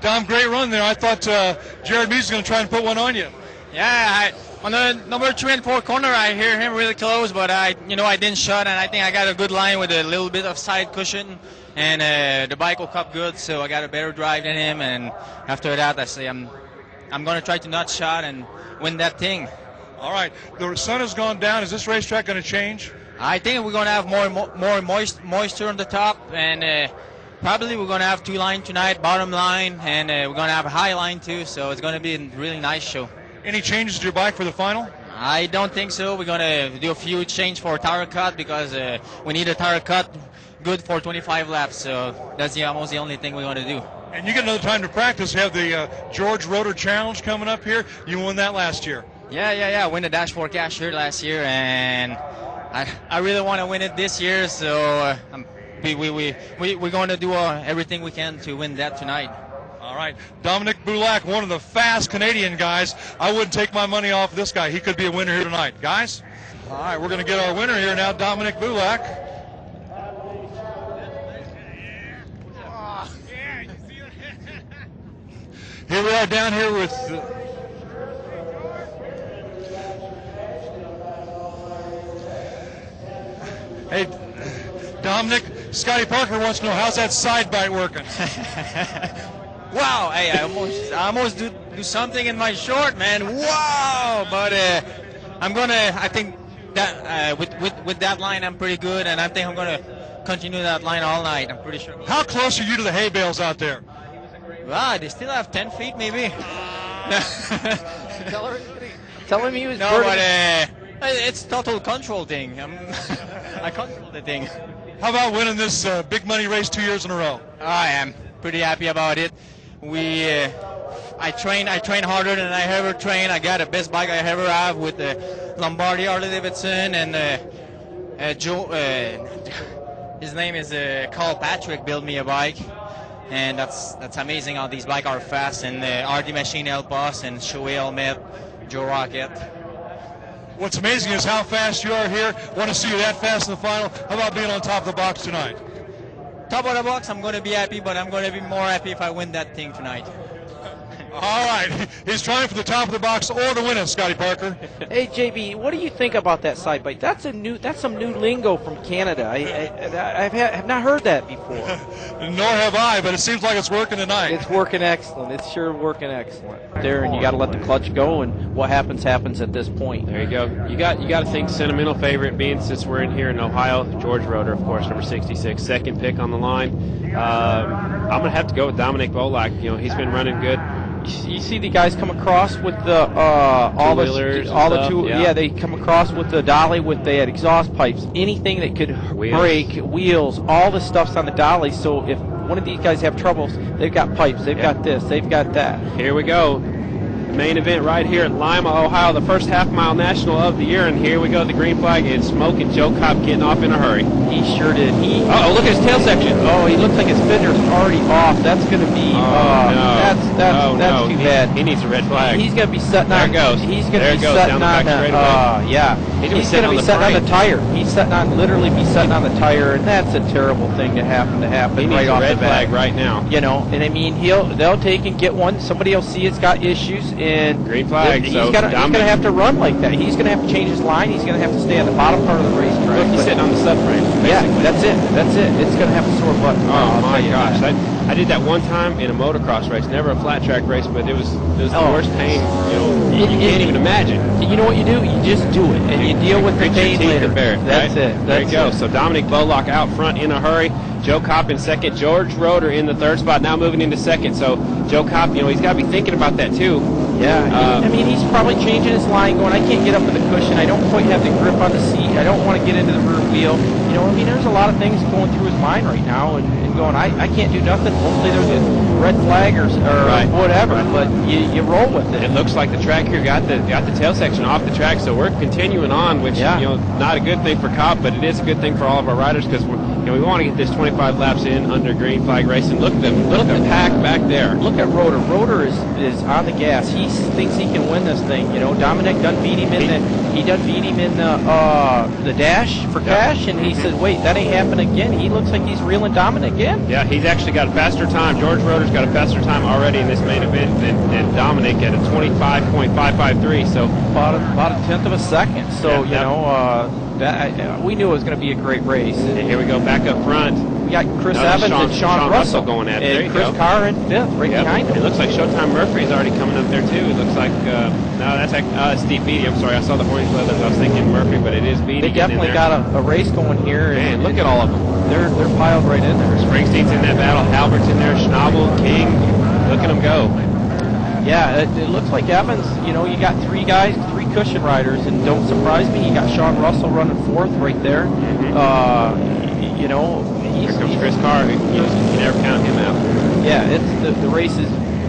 Dom, great run there. I thought Jared Meese was going to try and put one on you. Yeah, on the number 3 and 4 corner, I hear him really close, but I didn't shot, and I think I got a good line with a little bit of side cushion, and the bike will come good, so I got a better drive than him. And after that, I say I'm going to try to not shot and win that thing. All right, the sun has gone down. Is this racetrack going to change? I think we're going to have more moisture on the top, and probably we're going to have 2 lines tonight, bottom line, and we're going to have a high line too, so it's going to be a really nice show. Any changes to your bike for the final? I don't think so. We're going to do a few changes for tire cut because we need a tire cut good for 25 laps, so that's almost the only thing we're going to do. And you get another time to practice. You have the George Roeder Challenge coming up here. You won that last year. Yeah. I won the Dash 4 Cash here last year, and I really want to win it this year, so we're going to do everything we can to win that tonight. All right, Dominic Beaulac, one of the fast Canadian guys. I wouldn't take my money off this guy. He could be a winner here tonight. Guys? All right, we're going to get our winner here now, Dominic Beaulac. Here we are down here with... Hey, Dominic, Scotty Parker wants to know, how's that side bite working? Wow, hey, I almost do something in my short, man. Wow, but I think that with that line I'm pretty good, and I think I'm gonna continue that line all night. I'm pretty sure. How close are you to the hay bales out there? Wow, they still have 10 feet maybe. Tell him he was. No, but it's total control thing. I control the thing. How about winning this big money race 2 years in a row? I am pretty happy about it. I train harder than I ever trained. I got the best bike I ever have with the Lombardi Harley Davidson, and Joe. His name is Carl Patrick. Built me a bike, and that's amazing how these bikes are fast. And RD Machine help us, and Shoei Helmet, Joe Rocket. What's amazing is how fast you are here. Want to see you that fast in the final. How about being on top of the box tonight? Top of the box, I'm going to be happy, but I'm going to be more happy if I win that thing tonight. All right. He's trying for the top of the box or to win it, Scotty Parker. Hey, JB, what do you think about that side bite? That's some new lingo from Canada. I have not heard that before. Nor have I, but it seems like it's working tonight. It's working excellent. It's sure working excellent. There, and you got to let the clutch go, and what happens at this point. There you go. You got to think sentimental favorite, being since we're in here in Ohio. George Roeder, of course, number 66, second pick on the line. I'm gonna have to go with Dominic Beaulac. He's been running good. You see the guys come across with the they come across with the dolly with the exhaust pipes, anything that could break, wheels, all the stuff's on the dolly. So if one of these guys have troubles, they've got pipes, they've got this, they've got that. Here we go. The main event right here at Lima, Ohio, the first half-mile national of the year, and here we go, the green flag. It's smoking. Joe Cobb getting off in a hurry. He sure did. Uh-oh, look at his tail section. Oh, he looks like his fender's already off. That's going to be, that's too bad. He needs a red flag. He's going to be sitting on, there it goes. He's going to to be sitting on He's going to be sitting on the tire. He's literally be sitting on the tire, and that's a terrible thing to happen he needs right a off red the bat. flag right now. And I mean, they'll take and get one. Somebody will see it's got issues, and green flag. He's going to have to run like that. He's going to have to change his line. He's going to have to stay on the bottom part of the racetrack. Look, he's sitting on the subframe. Yeah, that's it. It's going to have a sore butt. Oh my gosh! I did that one time in a motocross race, never a flat track race, but it was the worst pain. You can't even imagine. You know what you do? You just do it, and you deal with the pain later. That's it. There you go. So Dominic Beaulac out front in a hurry. Joe Kopp in second. George Roeder in the third spot, now moving into second. So Joe Kopp, he's got to be thinking about that too. Yeah, he's probably changing his line, going, I can't get up to the cushion. I don't quite have the grip on the seat. I don't want to get into the rear wheel. There's a lot of things going through his mind right now, and going, I can't do nothing. Hopefully there's a red flag or whatever, but you roll with it. It looks like the track here got the tail section off the track, so we're continuing on, which not a good thing for Kopp, but it is a good thing for all of our riders because we want to get this 25 laps in under green flag racing. Look at the pack back there. Look at Roder. Roder is on the gas. He thinks he can win this thing. Dominic done beat him in the dash for cash, and he said, "Wait, that ain't happening again." He looks like he's reeling Dominic in. Yeah, he's actually got a faster time. George Roder's got a faster time already in this main event than Dominic at a 25.553. So about a tenth of a second. So we knew it was going to be a great race. And here we go back up front. We got Chris Evans and Sean Russell going at it. And Chris Carr in fifth, behind him. It looks like Showtime Murphy's already coming up there too. It looks like that's Steve Beatty. I'm sorry, I saw the orange leathers. I was thinking Murphy, but it is Beatty. They definitely got a race going here. Man, look at all of them. They're piled right in there. Springsteen's in that battle. Halbert's in there. Schnabel, King. Look at them go. Yeah, it looks like Evans. You got three guys, three cushion riders, and don't surprise me, you got Sean Russell running fourth right there. Here comes Chris Carr. You never count him out. Yeah, it's the race is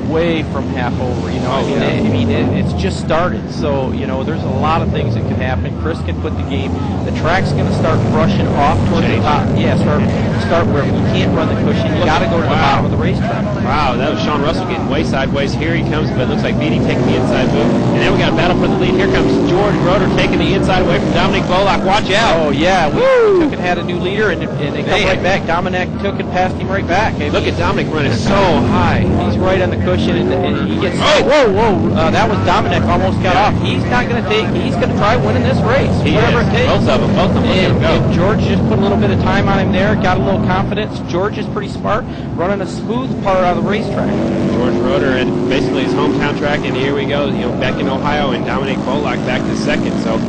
way from half over. It's just started. So there's a lot of things that can happen. Chris can put the game. The track's going to start brushing off towards the top. Yeah, start where you can't run the cushion. You got to go to the bottom of the racetrack. Wow, that was Sean Russell getting way sideways. Here he comes, but it looks like Beatty taking the inside move. And then we got a battle for the lead. Here comes George Roder taking the inside away from Dominic Beaulac. Watch out! Oh yeah, we took and had a new leader, and they come right back. Dominic took and passed him right back. Look at Dominic running so high. He's right on the cushion, and he gets. Whoa! That was Dominic almost got off. He's not going to take. He's going to try winning this race, whatever it takes. Both of them. And George just put a little bit of time on him there, got a little confidence. George is pretty smart, running a smooth part of the racetrack. George Roder at basically his hometown track, and here we go. Back in Ohio, and Dominic Beaulac back to second. So.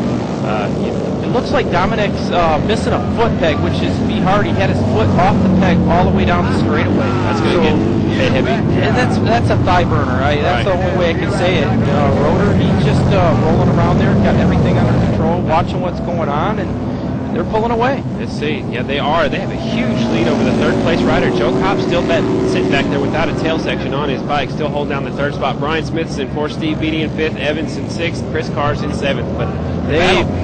It looks like Dominic's missing a foot peg, which is be hard. He had his foot off the peg all the way down the straightaway. That's going to get heavy. And that's a thigh burner. That's the only way I can say it. Roder, he's just rolling around there, got everything under control, watching what's going on, and they're pulling away. Let's see. Yeah, they are. They have a huge lead over the third place rider. Joe Kopp still sitting back there without a tail section on his bike, still holding down the third spot. Brian Smith's in fourth, Steve Beatty in fifth, Evans in sixth, Chris Carr's in seventh. But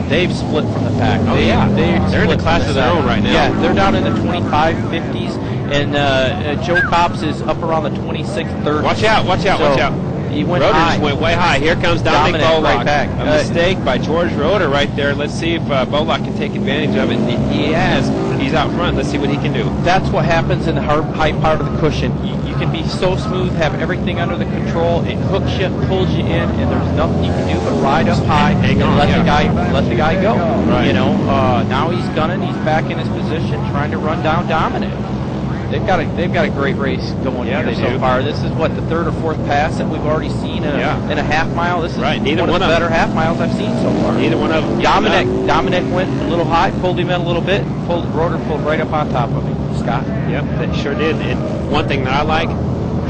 they've split from the pack. They're in the class of their own right now. Yeah, they're down in the 25-50s, and Joe Kopp's is up around the 26th, 30th. Watch out! He went Roder high. just went way high. Here comes Dominic Beaulac. Right back. A mistake by George Roder right there. Let's see if Beaulac can take advantage of it. He has. He's out front. Let's see what he can do. That's what happens in the high part of the cushion. You can be so smooth, have everything under the control. It hooks you, pulls you in, and there's nothing you can do but ride up high and let the guy go. Right. Now he's gunning. He's back in his position, trying to run down Dominic. They've got a great race going here so far. This is the third or fourth pass that we've already seen in a half mile. This is one of the better half miles I've seen so far. Neither one of them. Dominic went a little high, pulled him in a little bit, Roder pulled right up on top of him. Scott. Yep, that sure did. And one thing that I like,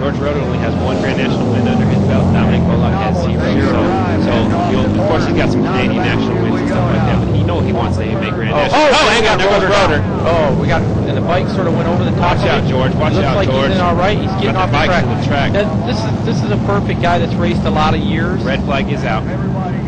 George Roder only has one Grand National win under his belt. Dominic Beaulac has 0. So of course he's got some Canadian national wins and stuff like that, but he wants to make Grand National. Hang on, there goes Roder. And the bike sort of went over the top. Watch out, George. Watch out, George. George. He's in all right. He's getting off the track. This is a perfect guy that's raced a lot of years. Red flag is out.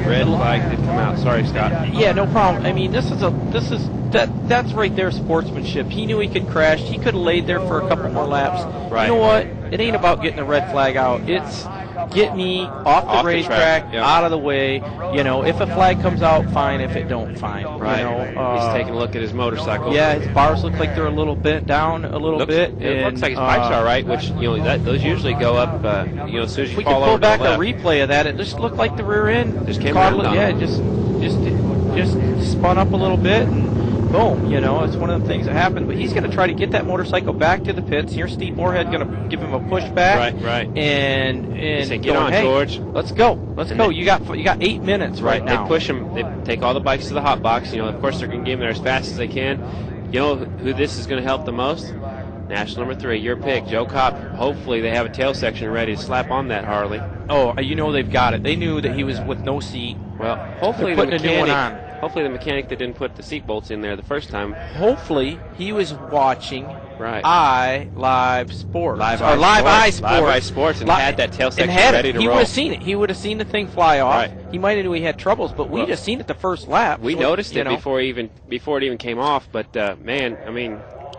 Red flag did come out. Sorry, Scott. Yeah, no problem. I mean, that's right there, sportsmanship. He knew he could crash. He could have laid there for a couple more laps. Right. You know what? It ain't about getting a red flag out. It's get me off the racetrack, out of the way. If a flag comes out, fine. If it don't, fine. Right. He's taking a look at his motorcycle. Yeah, his bars look like they're a little bent down a little bit. It looks like his pipes are right, which those usually go up. As soon as you fall over. We can pull back a replay of that. It just looked like the rear end just came out. Yeah, just spun up a little bit. And boom, it's one of the things that happened. But he's going to try to get that motorcycle back to the pits. Here's Steve Moorhead going to give him a push back. Right. And say, get on, George. Let's go. You got 8 minutes right now. They push him. They take all the bikes to the hot box. Of course, they're going to get him there as fast as they can. You know who this is going to help the most? National number 3, your pick, Joe Kopp. Hopefully they have a tail section ready to slap on that Harley. Oh, they've got it. They knew that he was with no seat. Well, hopefully putting a new one on. Hopefully the mechanic that didn't put the seat bolts in there the first time. Hopefully he was watching Live Sports. Live Eye Sports and had that tail section ready to roll. He would have seen it. He would have seen the thing fly off. Right. He might have knew he had troubles, but we just seen it the first lap. We noticed it before it even came off. But man,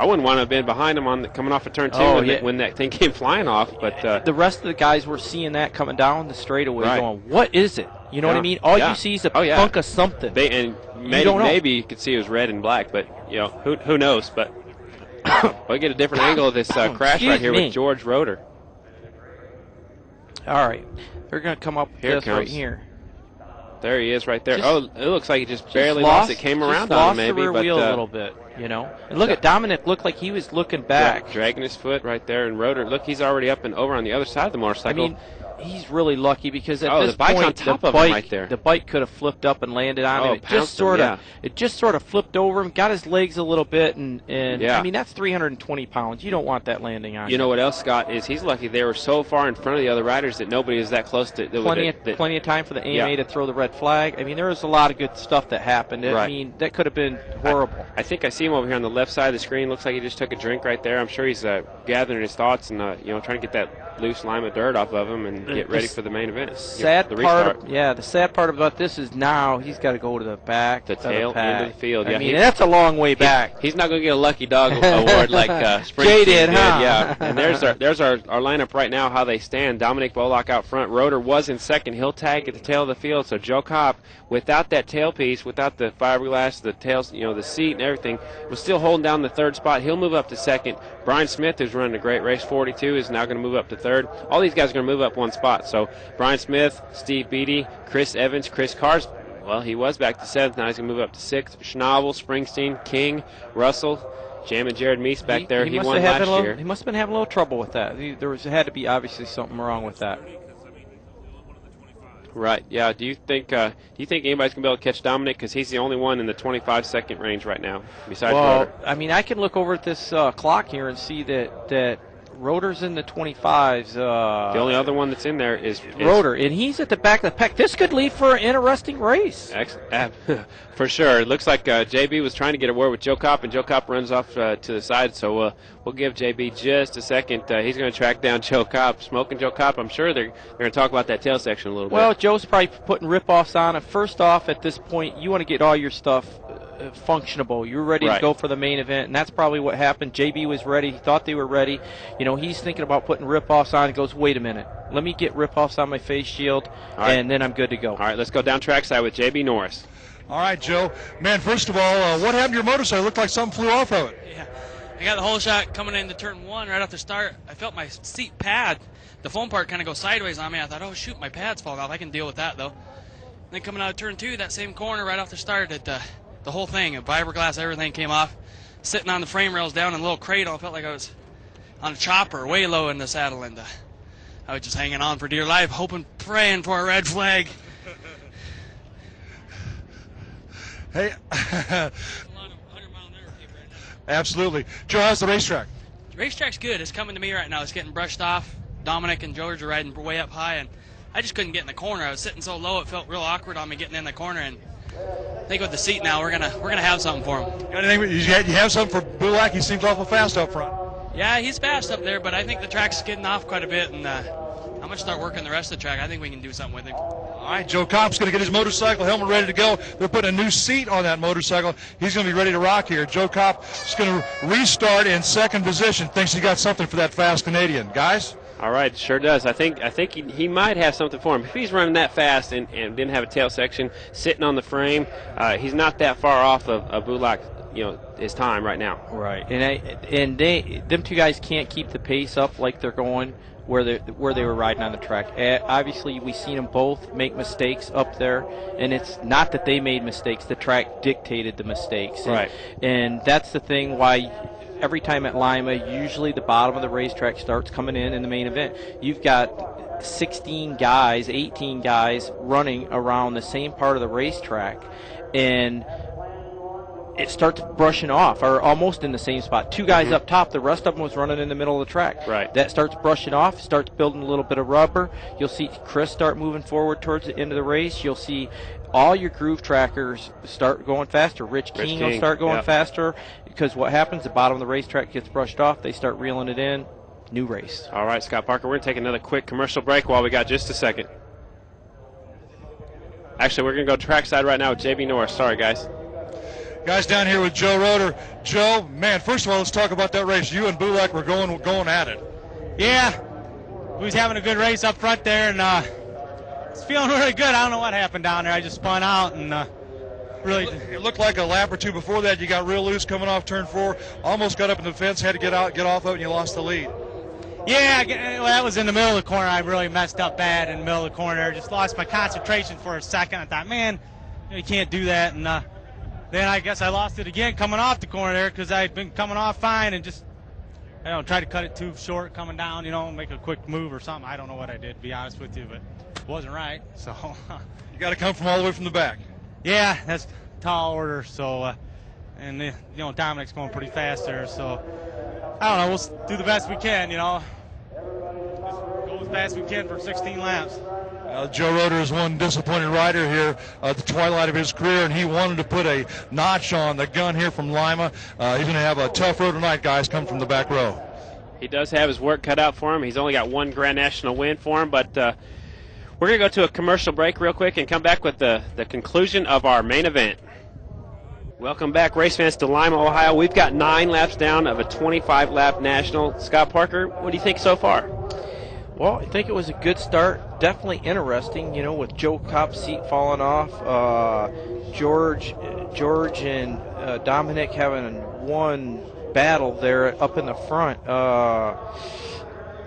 I wouldn't want to have been behind him on coming off of turn 2 when that thing came flying off. But the rest of the guys were seeing that coming down the straightaway, going, "What is it?" You know what I mean? All you see is a punk of something. Maybe you could see it was red and black, but who knows? But we'll get a different angle of this crash right here with George Roeder. All right, they're going to come up with this right here. There he is right there. It looks like he just barely lost it. Came around on him maybe. The rear wheel a little bit, And look at Dominic, looked like he was looking back. Dragging his foot right there. And Roeder, look, he's already up and over on the other side of the motorcycle. I mean, he's really lucky because at this the bike's point, on top of him right there. The bike could have flipped up and landed on him. It just sort of flipped over him, got his legs a little bit, and I mean, that's 320 pounds. You don't want that landing on you. You know what else, Scott, is he's lucky they were so far in front of the other riders that nobody is that close to. Plenty of time for the AMA to throw the red flag. I mean, there was a lot of good stuff that happened. I mean, that could have been horrible. I think I see him over here on the left side of the screen. Looks like he just took a drink right there. I'm sure he's gathering his thoughts and trying to get that loose Lima dirt off of him and get ready for the main event. The sad part about this is now he's got to go to the back, the tail end of the field. I mean, that's a long way back. He's not going to get a lucky dog award like Jay did, huh? Yeah. And there's our lineup right now. How they stand. Dominic Beaulac out front. Roeder was in second. He'll tag at the tail of the field. So Joe Kopp, without that tailpiece, without the fiberglass, the tails, the seat and everything, was still holding down the third spot. He'll move up to second. Brian Smith, who's running a great race, 42, is now going to move up to third. All these guys are going to move up one spot. So Brian Smith, Steve Beatty, Chris Evans, Chris Cars. Well, he was back to 7th. Now he's going to move up to 6th. Schnabel, Springsteen, King, Russell, Jam and Jared Meese back there. He won last year. He must have been having a little trouble with that. There had to be obviously something wrong with that. Right. Yeah. Do you think anybody's going to be able to catch Dominic? Because he's the only one in the 25-second range right now, besides Roeder. I mean, I can look over at this clock here and see that Roeder's in the 25s. The only other one that's in there is Roeder, and he's at the back of the pack. This could lead for an interesting race. For sure. It looks like JB was trying to get a word with Joe Kopp, and Joe Kopp runs off to the side. So we'll give JB just a second. He's going to track down Joe Kopp. Smoking Joe Kopp, I'm sure they're going to talk about that tail section a little bit. Well, Joe's probably putting rip-offs on it. First off, at this point, you want to get all your stuff functionable. You're ready to go for the main event, and that's probably what happened. JB was ready. He thought they were ready. He's thinking about putting rip-offs on. He goes, wait a minute. Let me get rip-offs on my face shield, and then I'm good to go. All right, let's go down trackside with JB Norris. All right, Joe. Man, first of all, what happened to your motorcycle? It looked like something flew off of it. Yeah. I got the whole shot coming into turn 1 right off the start. I felt my seat pad, the foam part, kind of go sideways on me. I thought, oh, shoot, my pad's falling off. I can deal with that, though. Then coming out of turn 2, that same corner right off the start, the whole thing, fiberglass, everything came off. Sitting on the frame rails down in a little cradle, I felt like I was on a chopper, way low in the saddle, and I was just hanging on for dear life, hoping, praying for a red flag. Hey. Absolutely. Joe, how's the racetrack? The racetrack's good. It's coming to me right now. It's getting brushed off. Dominic and George are riding way up high, and I just couldn't get in the corner. I was sitting so low, it felt real awkward on me getting in the corner, and I think with the seat now, we're gonna have something for him. You have something for Beaulac? He seems awful fast up front. Yeah, he's fast up there, but I think the track's skidding off quite a bit, and I'm gonna start working the rest of the track. I think we can do something with him. All right, Joe Kopp's going to get his motorcycle helmet ready to go. They're putting a new seat on that motorcycle. He's going to be ready to rock here. Joe Kopp is going to restart in second position. Thinks he got something for that fast Canadian. Guys? All right, sure does. I think he might have something for him. If he's running that fast and didn't have a tail section sitting on the frame, he's not that far off of Beaulac, his time right now. Right, and them two guys can't keep the pace up like they're going where they were riding on the track. Obviously, we've seen them both make mistakes up there, and it's not that they made mistakes. The track dictated the mistakes. Right. And that's the thing why every time at Lima, usually the bottom of the racetrack starts coming in the main event. You've got 16 guys, 18 guys running around the same part of the racetrack, and it starts brushing off, or almost in the same spot. Two guys up top, the rest of them was running in the middle of the track. Right. That starts brushing off, starts building a little bit of rubber. You'll see Chris start moving forward towards the end of the race. You'll see all your groove trackers start going faster. Rich King will start going faster, because what happens, the bottom of the racetrack gets brushed off, they start reeling it in, new race. All right, Scott Parker, we're going to take another quick commercial break while we got just a second. Actually, we're going to go trackside right now with JB Norris. Sorry, guys. Guys, down here with Joe Roeder. Joe, man, first of all, let's talk about that race. You and Beaulac were going at it. Yeah, we was having a good race up front there, and it's feeling really good. I don't know what happened down there. I just spun out and really. It looked like a lap or two before that. You got real loose coming off turn 4. Almost got up in the fence, had to get off of it, and you lost the lead. Yeah, well, that was in the middle of the corner. I really messed up bad in the middle of the corner. Just lost my concentration for a second. I thought, man, you can't do that. And then I guess I lost it again coming off the corner there because I'd been coming off fine and just, try to cut it too short coming down, make a quick move or something. I don't know what I did, to be honest with you, but it wasn't right. So you got to come from all the way from the back. Yeah, that's tall order. So, and Dominic's going pretty fast there. So I don't know. We'll do the best we can. Just go as fast as we can for 16 laps. Joe Roeder is one disappointed rider here at the twilight of his career, and he wanted to put a notch on the gun here from Lima. He's going to have a tough road tonight, guys, come from the back row. He does have his work cut out for him. He's only got one Grand National win for him, but we're going to go to a commercial break real quick and come back with the conclusion of our main event. Welcome back, race fans, to Lima, Ohio. We've got 9 laps down of a 25-lap national. Scott Parker, what do you think so far? Well, I think it was a good start. Definitely interesting, with Joe Kopp's seat falling off. George and Dominic having one battle there up in the front.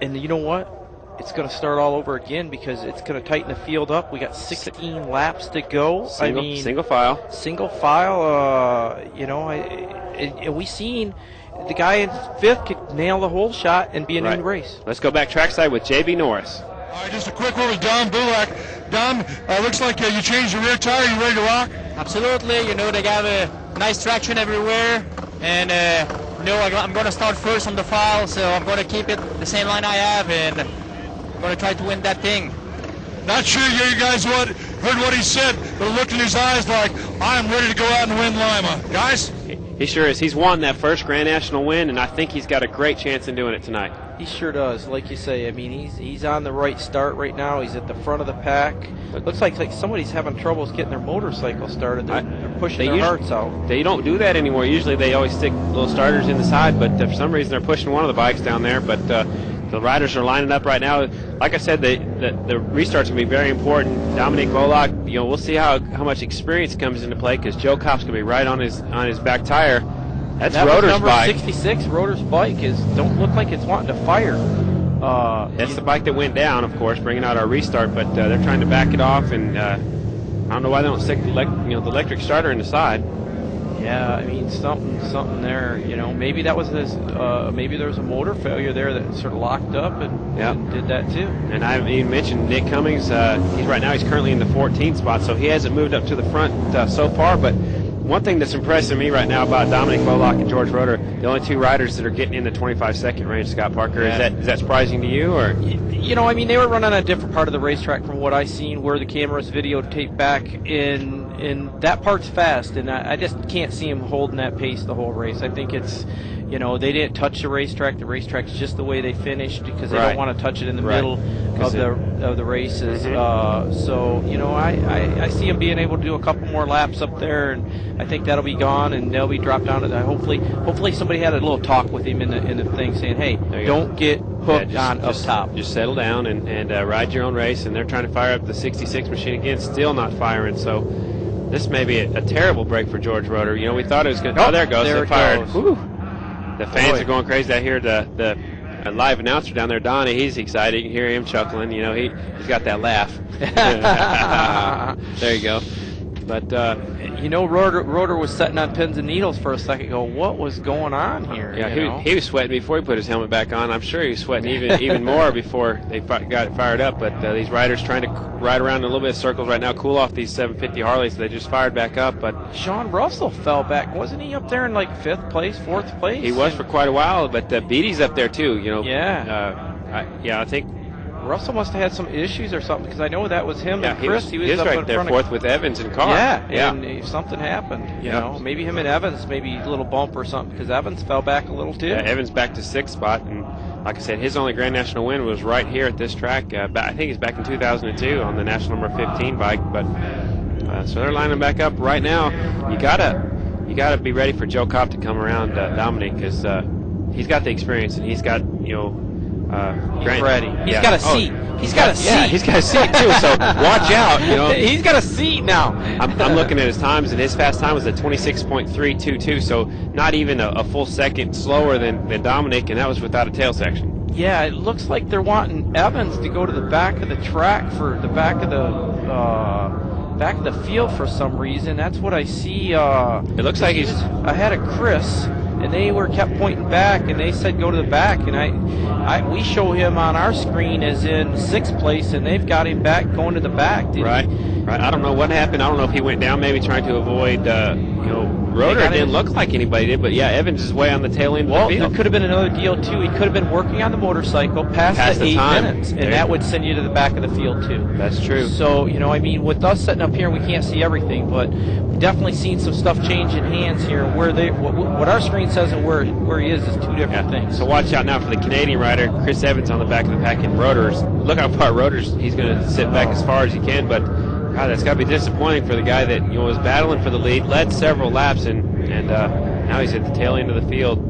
And you know what? It's going to start all over again because it's going to tighten the field up. We got 16 laps to go. Single file. Single file. And we seen the guy in 5th could nail the whole shot and be a new race. Let's go back trackside with J.B. Norris. All right, just a quick word with Dom Beaulac. Dom, looks like you changed your rear tire. You ready to rock? Absolutely. They got a nice traction everywhere. And, I'm going to start first on the file, so I'm going to keep it the same line I have, and I'm going to try to win that thing. Not sure you guys heard what he said, but looked in his eyes like, I'm ready to go out and win Lima. Guys? He sure is. He's won that first Grand National win, and I think he's got a great chance in doing it tonight. He sure does. Like you say, he's on the right start right now. He's at the front of the pack. It looks like somebody's having troubles getting their motorcycle started. They're pushing their hearts out. They don't do that anymore. Usually they always stick little starters in the side, but for some reason they're pushing one of the bikes down there. But the riders are lining up right now. Like I said, the restart's going to be very important. Dominic Beaulac, we'll see how much experience comes into play because Joe Kopp's going to be right on his back tire. That's Roeder's number bike. 66, Roeder's bike don't look like it's wanting to fire. That's the bike that went down, of course, bringing out our restart. But they're trying to back it off, and I don't know why they don't stick the electric starter in the side. Yeah, something there. Maybe that was maybe there was a motor failure there that sort of locked up and did that too. And I haven't even mentioned Nick Cummings. He's currently in the 14th spot, so he hasn't moved up to the front so far. But one thing that's impressing me right now about Dominic Beaulac and George Roeder, the only 2 riders that are getting in the 25-second range, Scott Parker, is that surprising to you? Or they were running on a different part of the racetrack from what I seen, where the cameras videotaped back in that part's fast, and I just can't see him holding that pace the whole race. I think it's, they didn't touch the racetrack. The racetrack's just the way they finished because they don't want to touch it in the middle of the races. So I see him being able to do a couple more laps up there, and I think that'll be gone, and they'll be dropped down to that. Hopefully somebody had a little talk with him in the thing, saying, "Hey, don't get hooked on up top. Just settle down and ride your own race." And they're trying to fire up the 66 machine again, still not firing. So this may be a terrible break for George Roeder. We thought it was going to. Oh, there it goes. They fired. Whew. The fans are going crazy. I hear the live announcer down there, Donnie. He's excited. You can hear him chuckling. He's got that laugh. There you go. But Roeder was sitting on pins and needles for a second. What was going on here? Yeah, he was sweating before he put his helmet back on. I'm sure he was sweating even more before they got it fired up. But these riders trying to ride around in a little bit of circles right now, cool off these 750 Harleys. They just fired back up. But Sean Russell fell back. Wasn't he up there in like 5th place, 4th place? He was for quite a while. But Beatty's up there too. I think Russell must have had some issues or something, because I know that was him and Chris. He was up right there, 4th with Evans and Carr. And something happened. Maybe him and Evans, maybe a little bump or something, because Evans fell back a little too. Yeah, Evans back to 6th spot, and like I said, his only Grand National win was right here at this track. I think it's back in 2002 on the National number 15 bike. But so they're lining back up right now. You you got to be ready for Joe Kopp to come around Dominic, because he's got the experience and he's got He's ready. He's got a seat. He's got a seat. Yeah, he's got a seat too. So watch out. He's got a seat now. I'm looking at his times, and his fast time was at 26.322. So not even a full second slower than Dominic, and that was without a tail section. Yeah, it looks like they're wanting Evans to go to the back of the track for the back of the field for some reason. That's what I see. It looks like he's ahead of Chris, and they kept pointing back, and they said go to the back, and we show him on our screen as in 6th place, and they've got him back going to the back. Right. I don't know what happened. I don't know if he went down, maybe trying to avoid Rotor. It didn't look like anybody did, but yeah, Evans is way on the tail end of the field. There could have been another deal too. He could have been working on the motorcycle past the 8 minutes, and that would send you to the back of the field too. That's true. So with us sitting up here, we can't see everything, but we've definitely seen some stuff changing hands here. What our screen says and where he is two different things. So watch out now for the Canadian rider, Chris Evans, on the back of the pack in Rotors. Look how far Rotors. He's going to sit back as far as he can, but God, that's got to be disappointing for the guy that was battling for the lead, led several laps, and now he's at the tail end of the field.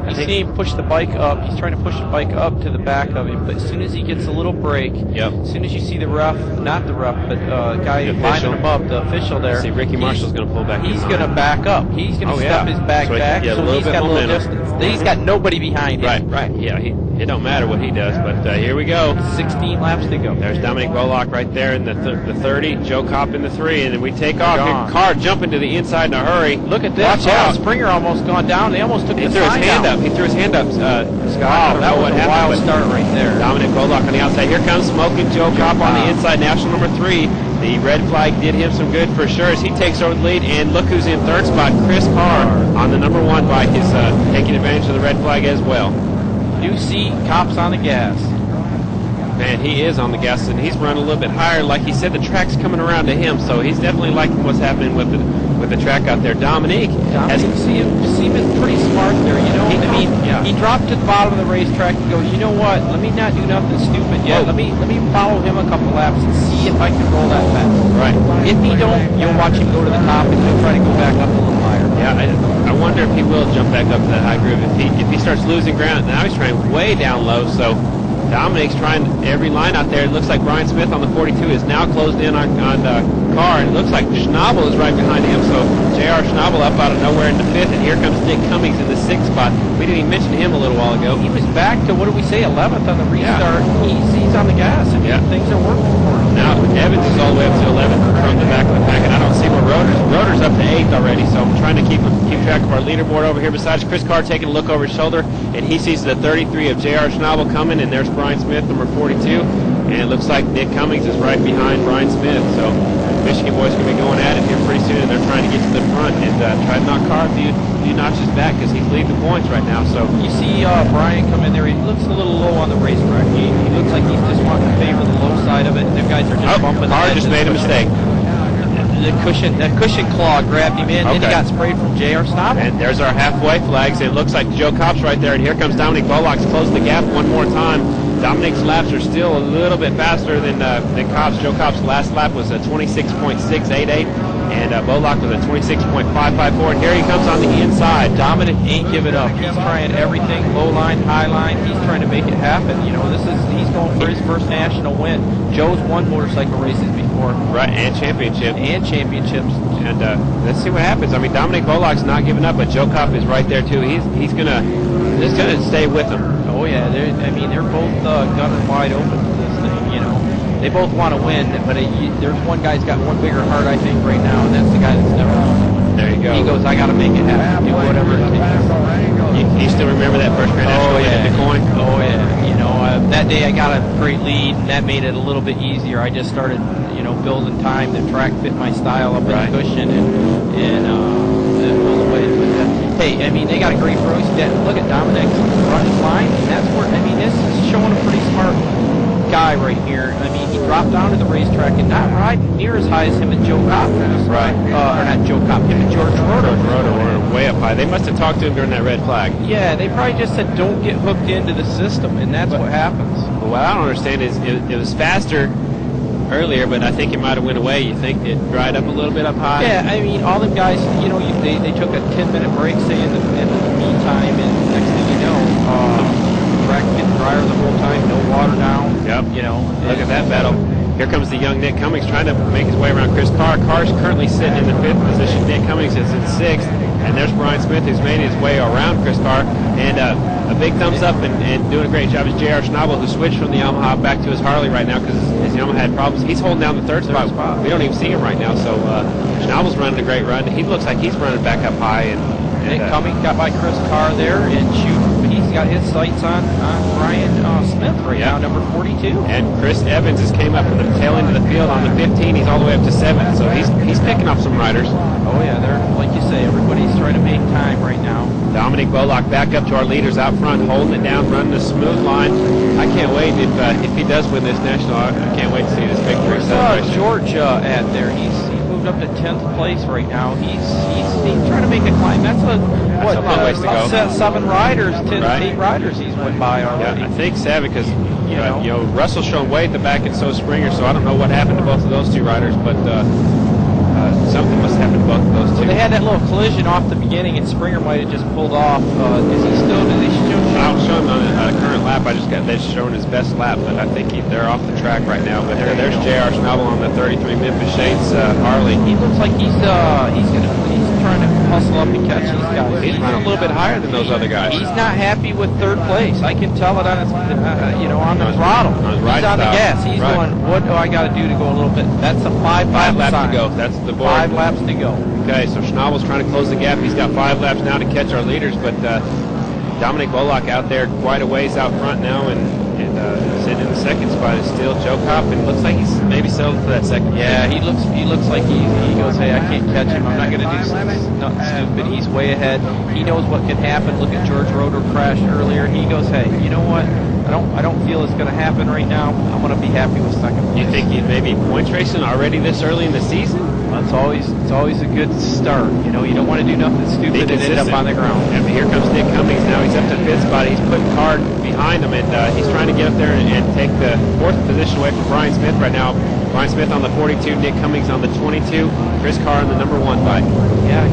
You see him push the bike up. He's trying to push the bike up to the back of him, but as soon as he gets a little break, as soon as you see the ref, not the ref, but guy lining him up, the official there. See, Ricky Marshall's going to pull back. He's going to back up. He's going to step his back, so he's got a little distance. He's got nobody behind him. Right. Yeah, it don't matter what he does, but here we go. 16 laps to go. There's Dominic Beaulac right there in the 30, Joe Kopp in the 3, and then we take off. Your car jumping to the inside in a hurry. Look at this. Watch out. Springer almost gone down. They almost took the sign down. He threw his hand up. Scott, that was a wild start right there. Dominic Beaulac on the outside. Here comes Smoking Joe Kopp on the inside, national number 3. The red flag did him some good for sure as he takes over the lead. And look who's in 3rd spot, Chris Carr on the number 1 bike is taking advantage of the red flag as well. You see Kopp's on the gas. Man, he is on the gas, and he's running a little bit higher. Like he said, the track's coming around to him, so he's definitely liking what's happening with the track out there. Dominic seeming pretty smart there. He dropped to the bottom of the racetrack and goes, you know what? Let me not do nothing stupid yet. Let me follow him a couple laps and see if I can roll that fast. Right. If he don't, you'll watch him go to the top and he'll try to go back up a little higher. Yeah, I wonder if he will jump back up to that high groove. If he starts losing ground, now he's trying way down low. So Dominic's trying every line out there. It looks like Brian Smith on the 42 is now closed in on Carr, and it looks like Schnabel is right behind him. So J.R. Schnabel up out of nowhere in the 5th, and here comes Nick Cummings in the 6th spot. We didn't even mention him a little while ago. He was back to, 11th on the restart. He's on the gas, and things are working for him. Now Evans is all the way up to 11th from the back of the pack, and I don't see where Rotor's up to 8th already, so I'm trying to keep track of our leaderboard over here. Besides Chris Carr taking a look over his shoulder, and he sees the 33 of J.R. Schnabel coming, and there's Brian Smith, number 42, and it looks like Nick Cummings is right behind Brian Smith. So Michigan boys going to be going at it here pretty soon, and they're trying to get to the front and try to knock Carr a few notches back because he's leading the points right now. So you see Brian come in there. He looks a little low on the racetrack. He looks like he's just wanting to favor the low side of it, and the guys are just bumping. Carr just made a mistake. That cushion claw grabbed him in, and he got sprayed from J.R. Schnabel. And there's our halfway flags. It looks like Joe Kopp's right there, and here comes Dominic Beaulac to close the gap one more time. Dominic's laps are still a little bit faster than Kopp's. Joe Kopp's last lap was a 26.688, and Beaulac was a 26.554. And here he comes on the inside. Dominic ain't giving up. He's trying everything, low line, high line. He's trying to make it happen. He's going for his first national win. Joe's won motorcycle races before. Right, and championships. And let's see what happens. I mean, Dominic Beaulac's not giving up, but Joe Kopp is right there too. He's gonna stay with him. Oh yeah, they're both gunning wide open for this thing. They both want to win, but there's one guy's got one bigger heart, I think, right now, and that's the guy that's never won. There you go. He goes, I got to make it happen. Do whatever it takes. You still remember that first Grand National win at DuQuoin? Oh yeah. That day I got a great lead, and that made it a little bit easier. I just started, building time. The track fit my style up in the cushion, and pulled away. But hey, they got a great race. Look at Dominic running line. That's where this is showing a pretty smart guy right here. He dropped down to the racetrack and not riding near as high as him and Joe Kopp. Right. Or not Joe Kopp, him and George Roto. Were way up high. They must have talked to him during that red flag. Yeah, they probably just said don't get hooked into the system, and that's what happens. Well, what I don't understand is it was faster, earlier, but I think it might have went away. You think it dried up a little bit up high? Yeah, I mean, all them guys, they took a 10-minute break, say, in the meantime, and next thing you know, track getting drier the whole time, no water down. Yep. Look at that and battle. Here comes the young Nick Cummings trying to make his way around Chris Carr. Carr's currently sitting in the 5th position. Nick Cummings is in 6th. And there's Brian Smith, who's made his way around Chris Carr. And a big thumbs up and doing a great job is J.R. Schnabel, who switched from the Yamaha back to his Harley right now because his Yamaha had problems. He's holding down the third spot. We don't even see him right now. So Schnabel's running a great run. He looks like he's running back up high. And Nick Cummings got by Chris Carr there and he's got his sights on Brian Smith right now, number 42. And Chris Evans has came up from the tail end of the field on the 15. He's all the way up to 7th. So he's picking up some riders. Oh yeah, they're like you say, everybody's trying to make time right now. Dominic Beaulac back up to our leaders out front, holding it down, running a smooth line. I can't wait if he does win this national. I can't wait to see this victory celebration. George at there. He moved up to 10th place right now. He's trying to make a climb. That's a long ways to go. 7 riders, 8 riders he's went by already. Yeah, I think 7 because Russell's shown way at the back and so Springer. So I don't know what happened to both of those 2 riders, but something must happen to both of those 2. Well, they had that little collision off the beginning, and Springer might have just pulled off. Is he still? Did they show? I'll show him on a current lap. They're showing his best lap, but I think they're off the track right now. But there's J.R. Schnabel on the 33 Memphis Shades Harley. He looks like he's trying to hustle up and catch these guys. He's running a little bit higher than those other guys. He's not happy with 3rd place. I can tell it on his, on the throttle. He's on the gas. He's going, what do I got to do to go a little bit? That's a 5 laps to go. That's the board. 5 laps to go. Okay, so Schnabel's trying to close the gap. He's got 5 laps now to catch our leaders, but Dominic Beaulac out there quite a ways out front now, and sitting in the 2nd spot is still Joe Kopp, and looks like he's maybe settled for that 2nd. Yeah, he looks like he goes, hey, I can't catch him. I'm not going to do nothing stupid. He's way ahead. He knows what can happen. Look at George Roeder crash earlier. He goes, hey, you know what? I don't feel it's going to happen right now. I'm going to be happy with 2nd place. You think he'd maybe points racing already this early in the season? It's always a good start. You don't want to do nothing stupid and end up on the ground. And here comes Nick Cummings now. He's up to 5th spot. He's putting Carr behind him, and he's trying to get up there and take the 4th position away from Brian Smith right now. Brian Smith on the 42, Nick Cummings on the 22, Chris Carr on the number 1 bike. Yeah,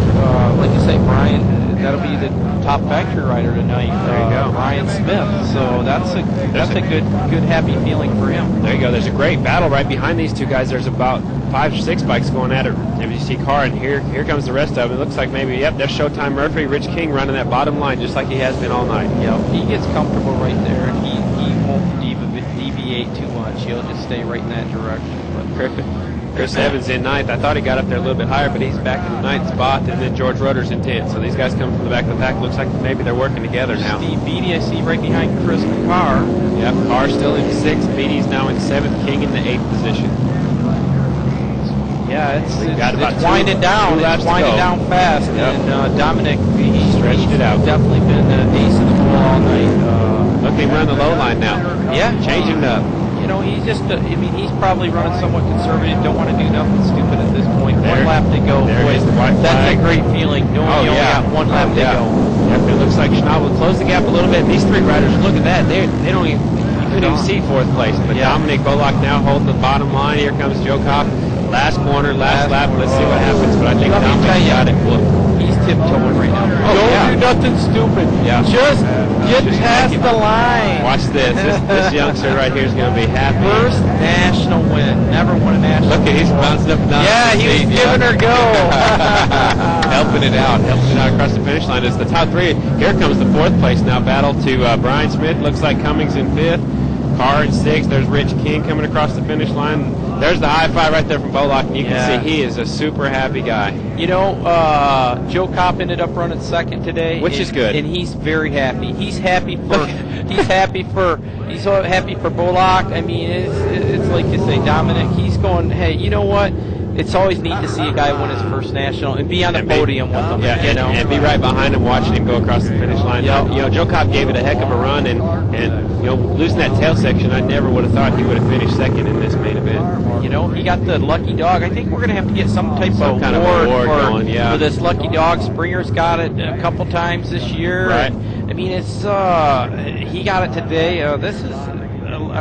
like you say, Brian, that'll be the top factory rider tonight. There you go. Brian Smith. So that's a good happy feeling for him. There you go. There's a great battle right behind these 2 guys. There's about 5 or 6 bikes going at it. If you see Carr, and here comes the rest of them. It looks like maybe, there's Showtime Murphy, Rich King running that bottom line just like he has been all night. Yeah, he gets comfortable right there, and he won't deviate too much. He'll just stay right in that direction. But Chris Evans in 9th. I thought he got up there a little bit higher, but he's back in the 9th spot, and then George Roeder's in 10th. So these guys come from the back of the pack. Looks like maybe they're working together now. Steve Beatty, I see right behind Chris Carr. Yep, Carr still in 6th. Beatty's now in 7th. King in the 8th position. Yeah, it's winding down. It's winding down fast. Yep. And Dominic, he's stretched it out. Definitely been the ace of the ball all night. Look, they run the low line now. Yeah, changing it up. He's just, he's probably running somewhat conservative. Don't want to do nothing stupid at this point. 1 lap to go. There is the white flag. That's a great feeling, knowing you only got 1 lap to go. Yep, it looks like Schnabel closed the gap a little bit. These 3 riders, look at that. They don't even, you couldn't even see 4th place. But Dominic Beaulac now holding the bottom line. Here comes Joe Kopp. Last corner, last lap. Let's see what happens. But I think Dominic got it. He's tiptoeing right now. Don't do nothing stupid. Yeah. Just get past the line. Watch this. This youngster right here is going to be happy. First national win. Never won a national win. Look, he's bouncing up and down. Yeah, he was giving her go. Helping it out across the finish line. It's the top 3. Here comes the 4th place now. Battle to Brian Smith. Looks like Cummings in 5th. Carr in 6th. There's Rich King coming across the finish line. There's the high five right there from Beaulac, and you can see he is a super happy guy. Joe Kopp ended up running 2nd today, which is good, and he's very happy. He's happy for he's so happy for Beaulac. I mean, it's like you say, Dominic. He's going, hey, you know what? It's always neat to see a guy win his first national and be on the podium with him. Yeah, and be right behind him, watching him go across the finish line. Yep. Joe Kopp gave it a heck of a run, and losing that tail section, I never would have thought he would have finished 2nd in this main event. He got the lucky dog. I think we're going to have to get some type of kind award of going, for this lucky dog. Springer's got it a couple times this year. Right. I mean, it's he got it today. This is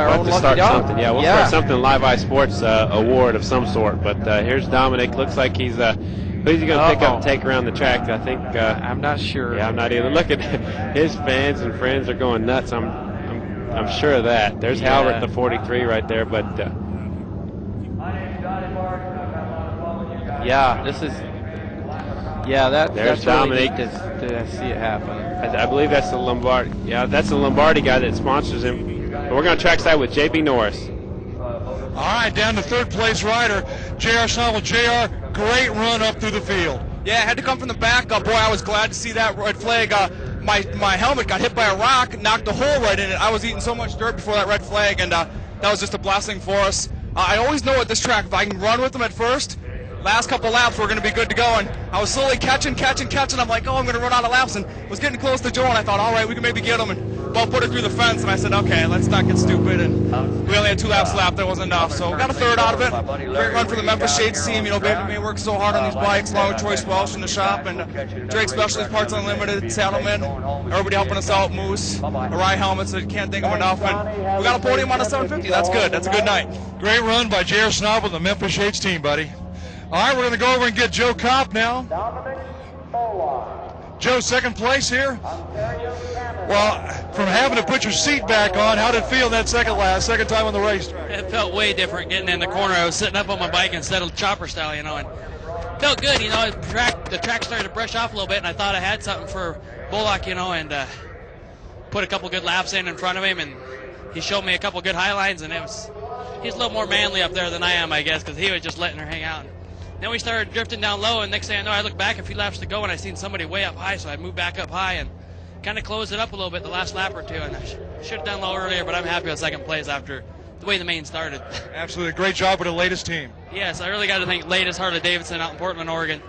our We'll have own to lucky start dog. something. Yeah, we'll start something, Live Eye Sports award of some sort. But here's Dominic. Looks like he's who's he going to pick up and take around the track? I think I'm not sure. Yeah, I'm not either. Look at his fans and friends are going nuts. I'm sure of that. There's Halbert, the 43 right there, but this is that's Dominic. really neat to see it happen. I believe that's the Lombardi. Yeah, that's the Lombardi guy that sponsors him. But we're going to trackside with J.B. Norris. All right, down to third place rider, J.R. Schnabel. J.R., great run up through the field. Yeah, I had to come from the back. Boy, I was glad to see that red flag. My helmet got hit by a rock, knocked a hole right in it. I was eating so much dirt before that red flag, and that was just a blessing for us. I always know at this track, if I can run with them at first, last couple laps we're going to be good to go. And I was slowly catching. I'm like, I'm going to run out of laps, and was getting close to Joe, and I thought, all right, we can maybe get him. And Bob put it through the fence, and I said, okay, let's not get stupid. And we only had 2 laps left. That wasn't enough. So we got a third out of it. Great run for the Memphis Shades team. You know, Baby May worked so hard on these bikes, along with Troy Welsh in the shop, and Drake Specialties Parts Unlimited, Saddleman, everybody helping us out, Moose, Arai Helmets, I can't think of enough. And we got a podium on a 750. That's good. That's a good night. Great run by J.R. Schnabel and the Memphis Shades team, buddy. All right, we're going to go over and get Joe Kopp now. Joe, second place here. Well, from having to put your seat back on, how did it feel that second time on the racetrack? It felt way different getting in the corner. I was sitting up on my bike instead of chopper style, and felt good. The track started to brush off a little bit, and I thought I had something for Beaulac, and put a couple good laps in front of him, and he showed me a couple good high lines, and he's a little more manly up there than I am, I guess, because he was just letting her hang out. Then we started drifting down low, and next thing I know, I looked back a few laps to go, and I seen somebody way up high, so I moved back up high and kind of closed it up a little bit the last lap or two, and I should have done low earlier, but I'm happy with second place after the way the main started. Absolutely. Great job with the latest team. Yes, I really got to thank latest Harley-Davidson out in Portland, Oregon,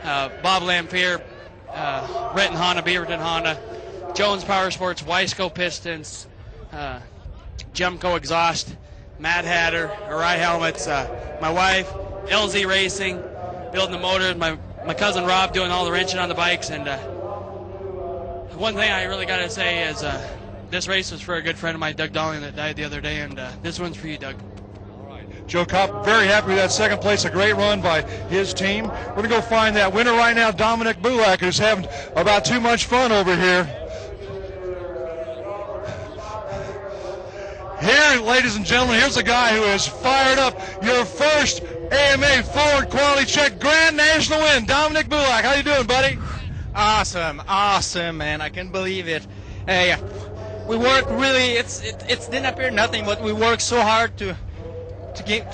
Bob Lampier, Renton Honda, Beaverton Honda, Jones Power Sports, Weisco Pistons, Jumco Exhaust, Mad Hatter, Arai Helmets, my wife, LZ Racing, building the motors, my cousin Rob doing all the wrenching on the bikes, and one thing I really got to say is this race was for a good friend of mine, Doug Dowling, that died the other day, and this one's for you, Doug. All right. Joe Kopp, very happy with that second place. A great run by his team. We're going to go find that winner right now, Dominic Beaulac, who's having about too much fun over here. Here, ladies and gentlemen, here's a guy who is fired up. Your first AMA Ford Quality Check Grand National win. Dominic Beaulac, how you doing, buddy? Awesome, man. I can't believe it. Hey, we work really, it didn't appear nothing, but we worked so hard to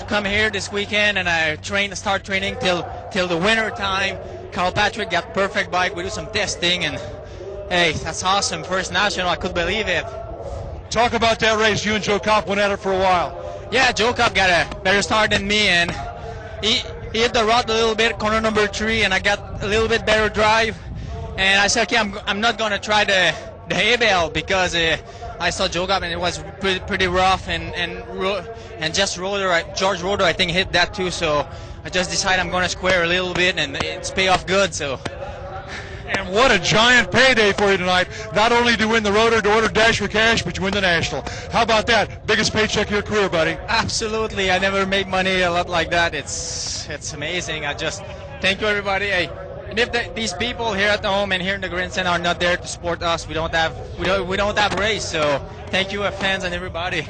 come here this weekend, and I start training till the winter time. Carl Patrick got perfect bike. We do some testing, and hey, that's awesome. First national, I could believe it. Talk about that race. You and Joe Kopp went at it for a while. Yeah, Joe Kopp got a better start than me, and he hit the rod a little bit, corner number 3, and I got a little bit better drive. And I said, okay, I'm not going to try the hay bale because I saw Joe Kopp, and it was pretty rough, and just George Roder, I think, hit that too. So I just decided I'm going to square a little bit, and it's pay off good. So. And what a giant payday for you tonight. Not only do you win the Rotor to Order Dash for Cash, but you win the National. How about that? Biggest paycheck of your career, buddy. Absolutely. I never made money a lot like that. It's amazing. I just thank you, everybody. Hey, and if these people here at home and here in the Grand Center are not there to support us, we don't have a race. So thank you, fans and everybody.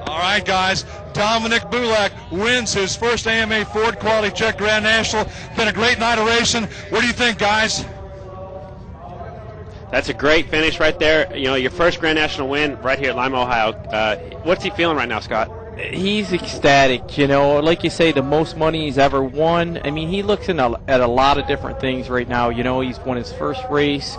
All right, guys. Dominic Beaulac wins his first AMA Ford Quality Check Grand National. Been a great night of racing. What do you think, guys? That's a great finish right there. Your first Grand National win right here at Lima, Ohio. What's he feeling right now, Scott? He's ecstatic, like you say, the most money he's ever won. I mean, he looks at a lot of different things right now. He's won his first race.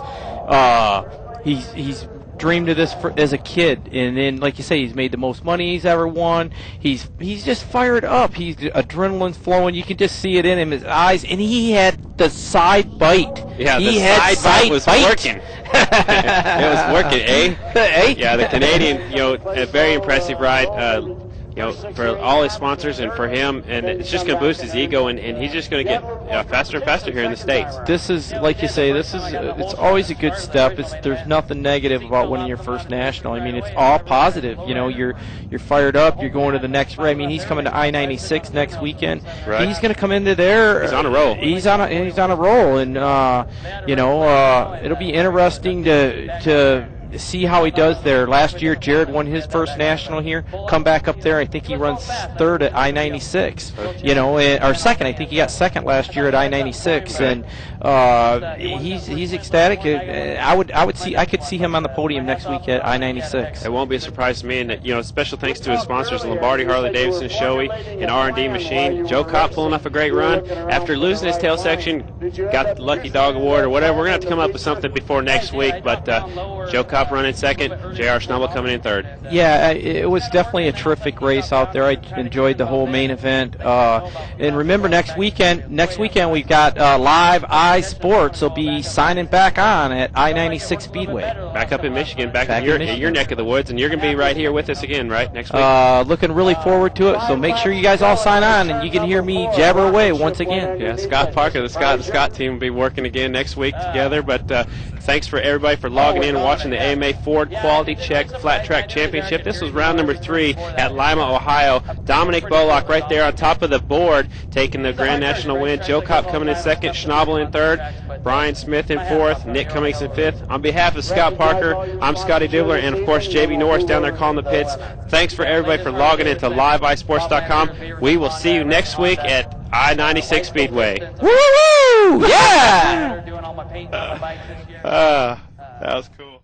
He's dreamed of this as a kid, and then, like you say, he's made the most money he's ever won. He's just fired up. Adrenaline's flowing. You can just see it in him, his eyes, and he had the side bite. Yeah, the side bite was working. It was working, eh? Eh? Yeah, the Canadian, a very impressive ride. for all his sponsors and for him, and it's just going to boost his ego, and he's just going to get faster and faster here in the States. This is, like you say, it's always a good step. There's nothing negative about winning your first national. I mean, it's all positive. You're fired up. You're going to the next race. I mean, he's coming to I-96 next weekend. Right. He's going to come into there. He's on a roll. He's on a roll, and it'll be interesting to see how he does there. Last year, Jared won his first national here. Come back up there. I think he runs third at I-96. Or second. I think he got second last year at I-96, and he's ecstatic. I could see him on the podium next week at I-96. It won't be a surprise to me, and special thanks to his sponsors, Lombardi, Harley-Davidson, Shoei, and R&D Machine. Joe Kopp pulling off a great run after losing his tail section. Got the Lucky Dog Award or whatever. We're gonna have to come up with something before next week, but Joe Kopp running second, J.R. Schnabel coming in third. Yeah, it was definitely a terrific race out there. I enjoyed the whole main event. And remember, next weekend we've got Live Eye Sports will be signing back on at I-96 Speedway. Back up in Michigan, back in your neck of the woods, and you're going to be right here with us again, right, next week? Looking really forward to it, so make sure you guys all sign on, and you can hear me jabber away once again. Yeah, Scott Parker, the Scott and Scott team will be working again next week together, but thanks for everybody for logging in and watching the AMA Ford Quality Check Flat Track Championship. This was round number 3 at Lima, Ohio. Dominic Beaulac right there on top of the board taking the Grand National win. Joe Kopp coming in second, Schnabel in third, Brian Smith in fourth, Nick Cummings in fifth. On behalf of Scott Parker, I'm Scotty Dubler, and of course JB Norris down there calling the pits. Thanks for everybody for logging into liveisports.com. We will see you next week at I-96 Speedway. Woo! Yeah! That was cool.